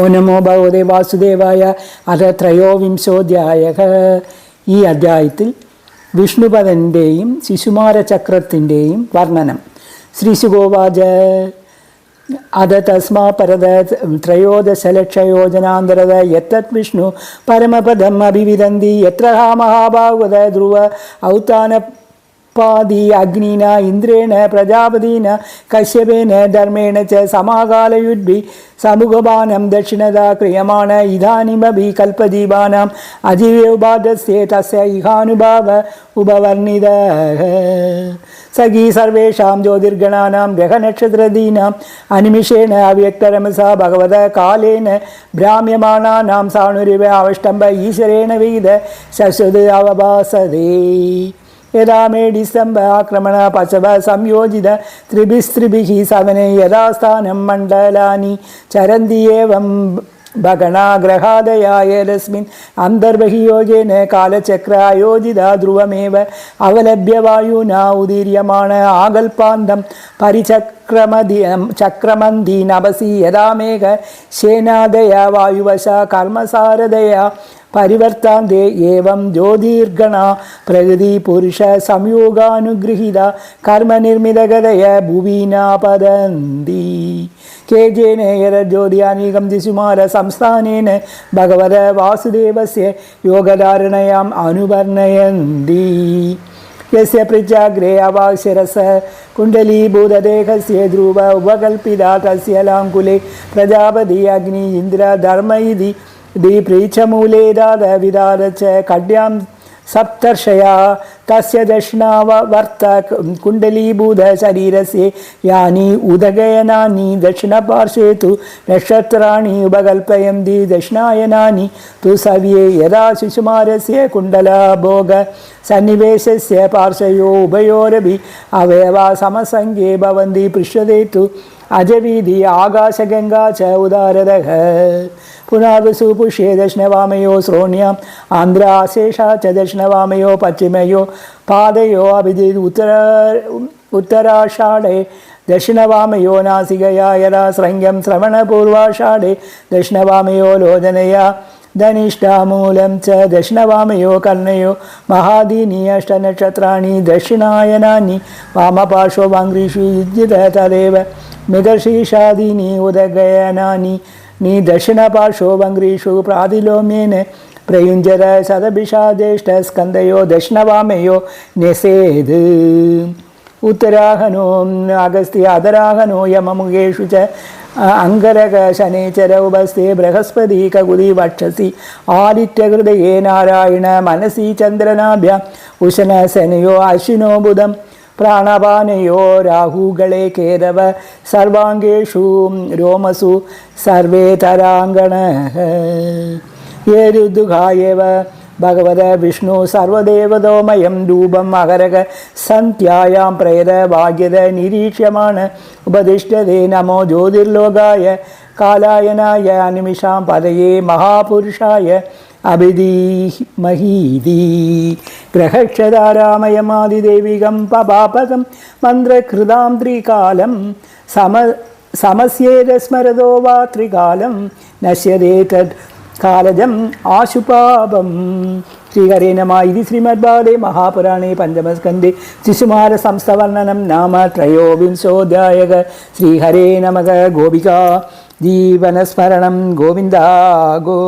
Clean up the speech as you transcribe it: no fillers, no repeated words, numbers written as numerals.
ഓ നമോ ഭഗവതേ വാസുദേവായ. അത് ത്രയോവിംശോധ്യായഃ. ഈ അധ്യായത്തിൽ വിഷ്ണുപദൻ്റെയും ശിശുമാരചക്രത്തിൻ്റെയും വർണ്ണനം. ശ്രീശുഗോവാച അത തസ്മാ പരത ത്രയോദശലക്ഷയോജനാന്തരത യത്തത് വിഷ്ണു പരമപദം അഭിവിദന്തി യത്ര മഹാഭാഗവത ധ്രുവ ഔത്താനപാദി അഗ്നിന ഇന്ദ്രേണ പ്രജാപതിന കശ്യപേന ധർമ്മേണ ച സമാകാലയുദ്ഭി സമുഖബാനം ദക്ഷിണതാ ക്രിയമാണ ഇദാനിമഭി കൽപ്പദീപാനാം അജീവോപാദസ്യേ തസ്യ ഇഹാനുഭാവ ഉപവർണിതഃ. സഖീ സർവേഷാം ജ്യോതിർഗണാനാം ഗ്രഹനക്ഷത്രദീനാം അനിമിഷേണ അവ്യക്തരമസാ ഭഗവത കാലേന ഭ്രാമ്യമാണാനാം സാണുരിവ അവഷ്ടംബ ഈശ്വരേണ വിഹിത ശശ്വത് അവഭാസതേ. യഥാ മേഡിസ്തംഭ ആക്രമണ പശവ സംയോജിത ത്രിഭിസ്ത്രിഭിഃ സവനെ യഥാ സ്ഥാനം മണ്ഡലാനി ചരന്തി ഏവം ഭഗണാഗ്രഹാദയായസ്മിൻ അന്തർബഹിയോഗേന കാലചക്ര അയോജിത ധ്രുവമേവ അവലഭ്യ വായുന ഉദീര്യമാണ ആകൽപാന്തം ചക്രമന്തി നഭസി യഥാ മേഘ ശേനാദയ വായുവശ കർമ്മസാരദയ പരിവർത്താന്തേ ഏവം ജ്യോതിർഗണ പ്രകൃതി പുരുഷ സംയോഗാനുഗൃഹീത കർമ്മനിർമ്മിതഗതയ ഭുവീനാപതന്തി. കേജേന യരജ്യോതിയാനീകം ദിശുമാര സംസ്ഥാനേന ഭഗവത വാസുദേവസ്യ യോഗധാരണയാം അനുവർണയന്തി. യസ്യ പൃച്ഛാഗ്രേ അവാശിരസ കുണ്ഡലീഭൂതദേഹസ്യ ധ്രുവ ഉപകൽപിത തസ്യ ലാങ്കുലേ പ്രജാപതി അഗ്നി ഇന്ദ്ര ധർമ്മ ഇതി പ്രീച്ഛമൂലേദാത വിദാത ച കഡ്യാം സപ്തർഷയ തസ്യ ദക്ഷിണാവർത്ത കുണ്ഡലീഭൂത ശരീരസ്യ യാനി ഉദഗയനാനി ദക്ഷിണപാർശ്വേ തു നക്ഷത്രാണി ഉപകൽപ്പയന്തി ദക്ഷിണായനാനി തു സവ്യേ യഥാ ശിശുമാരസ്യ കുണ്ഡലഭോഗ സന്നിവേശസ്യ പാർശ്വയോ ഉഭയോരപി അവയവാ സമസംഖ്യേ ഭവന്തി പൃഷ്ഠതേ തു അജവീതി ആകാശഗംഗാ ച ഉദാരതഃ. പുനർവസു പുഷ്യേ ദക്ഷിണവാമയോ ശ്രോണ്യാം ആന്ധ്രാശേഷാ ച ദക്ഷിണവാമയോ പശ്ചിമയോ പാദയോ അഭിജിത് ഉത്തരാഷാഢേ ദക്ഷിണവാമയോ നാസികയാ യഥാ ശൃംഗം ശ്രവണപൂർവാഷാഢേ ദക്ഷിണവാമയോ ലോചനയാ ധനിഷ്ഠാമൂലം ച ദക്ഷിണവാമയോ കർണയോ മഹാദീനി അഷ്ടനക്ഷത്രാണി ദക്ഷിണായനാനി വാമപാർശ്വ വാംഗ്രീഷു യുജ്യത തദേവ മിതശീഷാദീനി ഉദഗയനാനി നീ ദക്ഷിണപാർശ്വോ വംഗ്രീഷു പ്രാതിലോമ്യേന പ്രയുഞ്ജര ശതഭിഷാദേഷ്ട സ്കന്ധയോ ദക്ഷിണവാമയോ ന്യസേത്. ഉത്തരാഹനോ അഗസ്ത്യ അധരാഹനോ യമമുഖേഷു ച അംഗരക ശനേചര ഉപസ്ഥേ ബൃഹസ്പതി കകുലി വക്ഷസി ആദിത്യഹൃദയേ നാരായണ മനസി ചന്ദ്രനാഭ്യാം ഉശനസനയോ അശ്വിനോ ബുധം പ്രാണപാനയോ രാഹുകളെ കേരവ സർവാംഗേഷു രോമസു സർവേ തരാംഗണഃ. യേരുദുഘായേവ ഭഗവത വിഷ്ണു സർവദേവതോമയം രൂപം അഹരക സന്ധ്യായാം പ്രേത ഭാഗ്യത നിരീക്ഷ്യമാണ് ഉപദിഷ്ടതേ നമോ ജ്യോതിർലോകായ കാലായനായ നിമിഷാം പദയേ മഹാപുരുഷായ അഭിധീമഹീതി. ഗ്രഹക്ഷതാരാമയമാദിദേവികം പപാപദം മന്ത്രകൃതാം ത്രികാലം സമസ്യേതസ്മരതോ വാ ത്രികാലം നശ്യതേ തത് കാലജം ആശുപാപം. ശ്രീഹരേ നമഃ. ഇതി ശ്രീമദ്ഭാഗവതേ മഹാപുരാണേ പഞ്ചമസ്കന്ധേ ശിശുമാര സംസ്ഥവർണ്ണനം നാമ ത്രയോവിംശോധ്യായഃ. ശ്രീഹരേ നമഃ. ഗോപികാ ജീവനസ്മരണം ഗോവിന്ദ ഗോ.